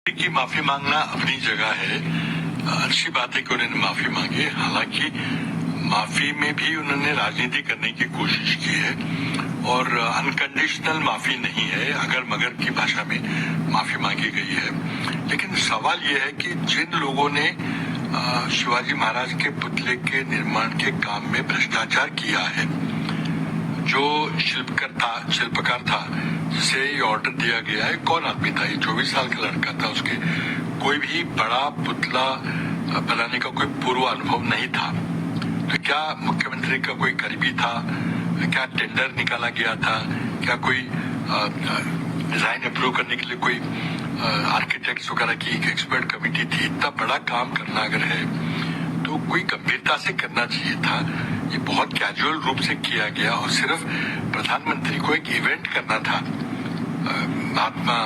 की माफी मांगना अपनी जगह है। अच्छी बात है कि उन्होंने माफी मांगी। हालांकि माफी में भी उन्होंने राजनीति करने की कोशिश की है और अनकंडीशनल माफी नहीं है, अगर मगर की भाषा में माफी मांगी गई है। लेकिन सवाल यह है कि जिन लोगों ने शिवाजी महाराज के पुतले के निर्माण के काम में भ्रष्टाचार किया है, जो शिल्पकार था जिसे ये ऑर्डर दिया गया है, कौन आदमी था? ये 24 साल का लड़का था। उसके कोई भी बड़ा पुतला बनाने का कोई पूर्व अनुभव नहीं था। तो क्या मुख्यमंत्री का कोई करीबी था? क्या टेंडर निकाला गया था? क्या कोई डिजाइन अप्रूव करने के लिए कोई आर्किटेक्ट्स वगैरह की एक एक्सपर्ट कमेटी थी? इतना बड़ा काम करना अगर है तो कोई गंभीरता से करना चाहिए था। ये बहुत कैजुअल रूप से किया गया और सिर्फ प्रधानमंत्री को एक इवेंट करना था महात्मा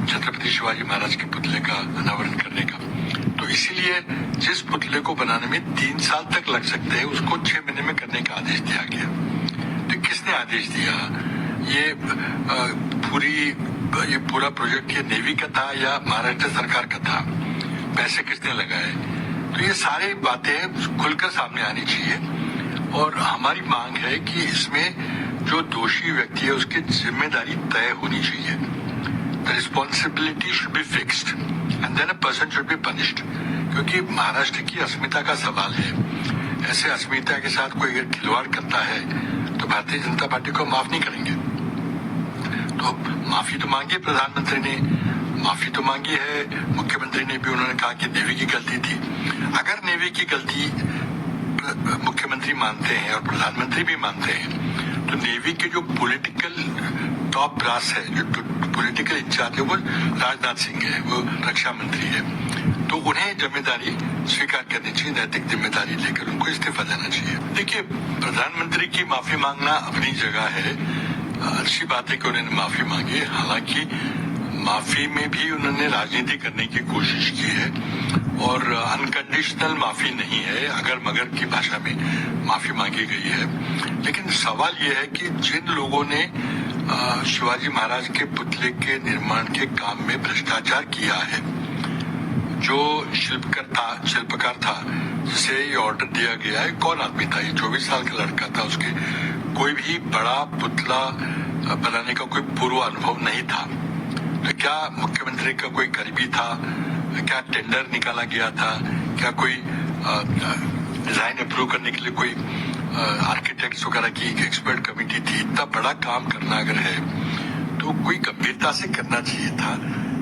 छत्रपति शिवाजी महाराज के पुतले का अनावरण करने का। तो इसीलिए जिस पुतले को बनाने में 3 साल तक लग सकते हैं, उसको 6 महीने में करने का आदेश दिया गया। तो किसने आदेश दिया? ये पूरा प्रोजेक्ट ये नेवी का था या महाराष्ट्र सरकार का था? पैसे किसने लगाए? तो ये सारी बातें खुलकर सामने आनी चाहिए और हमारी मांग है कि इसमें जो दोषी व्यक्ति है उसकी जिम्मेदारी तय होनी चाहिए। The responsibility should be fixed and then a person should be punished, क्योंकि महाराष्ट्र की अस्मिता का सवाल है। ऐसे अस्मिता के साथ कोई अगर खिलवाड़ करता है तो भारतीय जनता पार्टी को माफ नहीं करेंगे। तो माफी तो मांगी प्रधानमंत्री ने, माफी तो मांगी है मुख्यमंत्री ने भी। उन्होंने कहा कि नेवी की गलती थी। अगर नेवी की गलती मुख्यमंत्री मानते हैं और प्रधानमंत्री भी मानते हैं, तो नेवी के जो पॉलिटिकल टॉप ब्रास है, जो पॉलिटिकल इंचार्ज है, वो राजनाथ सिंह है, वो रक्षा मंत्री है। तो उन्हें जिम्मेदारी स्वीकार करनी चाहिए, नैतिक जिम्मेदारी लेकर उनको इस्तीफा देना चाहिए। देखिए, प्रधानमंत्री की माफी मांगना अपनी जगह है। अच्छी बात है कि उन्होंने माफी मांगी। हालांकि माफी में भी उन्होंने राजनीति करने की कोशिश की है और अनकंडीशनल माफी नहीं है, अगर मगर की भाषा में माफी मांगी गई है। लेकिन सवाल यह है कि जिन लोगों ने शिवाजी महाराज के पुतले के निर्माण के काम में भ्रष्टाचार किया है, जो शिल्पकार था जिसे ये ऑर्डर दिया गया है, कौन आदमी था? ये 24 साल का लड़का था। उसके कोई भी बड़ा पुतला बनाने का कोई पूर्व अनुभव नहीं था। तो क्या मुख्यमंत्री का कोई करीबी था? क्या टेंडर निकाला गया था? क्या कोई डिजाइन अप्रूव करने के लिए कोई आर्किटेक्ट्स वगैरह की एक एक्सपर्ट कमेटी थी? इतना बड़ा काम करना अगर है तो कोई गंभीरता से करना चाहिए था।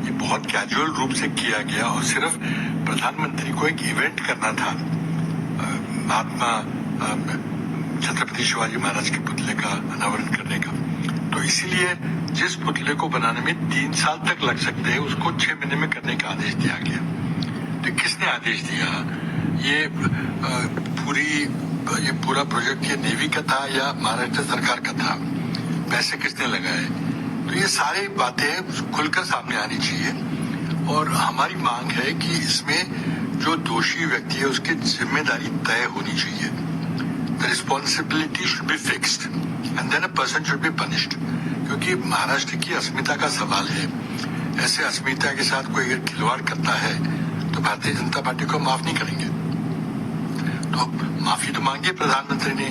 ये बहुत कैजुअल रूप से किया गया और सिर्फ प्रधानमंत्री को एक इवेंट करना था महात्मा छत्रपति शिवाजी महाराज के पुतले का अनावरण करने का। तो इसीलिए जिस पुतले को बनाने में 3 साल तक लग सकते हैं, उसको 6 महीने में करने का आदेश दिया गया। तो किसने आदेश दिया? ये पूरा प्रोजेक्ट ये नेवी का था या महाराष्ट्र सरकार का था? पैसे किसने लगाए? तो ये सारी बातें खुलकर सामने आनी चाहिए और हमारी मांग है कि इसमें जो दोषी व्यक्ति है उसकी जिम्मेदारी तय होनी चाहिए। The responsibility should be fixed and then a person should be punished, क्योंकि महाराष्ट्र की अस्मिता का सवाल है। ऐसे अस्मिता के साथ कोई अगर खिलवाड़ करता है तो भारतीय जनता पार्टी को माफ नहीं करेंगे। तो माफी तो मांगी प्रधानमंत्री ने,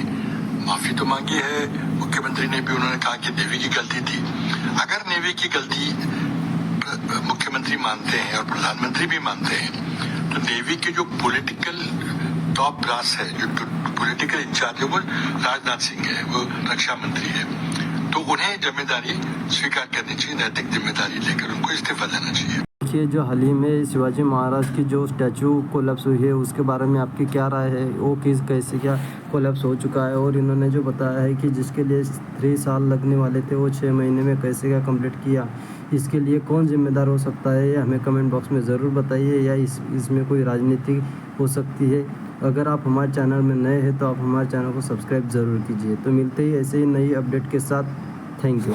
माफी तो मांगी है मुख्यमंत्री ने भी। उन्होंने कहा कि नेवी की गलती थी। अगर नेवी की गलती मुख्यमंत्री मानते हैं और प्रधानमंत्री भी मानते हैं, तो नेवी के जो पॉलिटिकल टॉप ब्रास है, जो पॉलिटिकल इंचार्ज है, वो राजनाथ सिंह है, वो रक्षा मंत्री है। तो उन्हें जिम्मेदारी स्वीकार करनी चाहिए, नैतिक जिम्मेदारी लेकर उनको इस्तीफा देना चाहिए। देखिए, जो हाल ही में शिवाजी महाराज की जो स्टैचू कोलैप्स हुई है, उसके बारे में आपकी क्या राय है? वो कैसे क्या कोलैप्स हो चुका है? और इन्होंने जो बताया है कि जिसके लिए 3 साल लगने वाले थे, वो 6 महीने में कैसे क्या कंप्लीट किया, इसके लिए कौन जिम्मेदार हो सकता है? हमें कमेंट बॉक्स में ज़रूर बताइए, या इसमें कोई राजनीति हो सकती है। अगर आप हमारे चैनल में नए हैं तो आप हमारे चैनल को सब्सक्राइब ज़रूर कीजिए। तो मिलते ही ऐसे ही नई अपडेट के साथ। Thank you.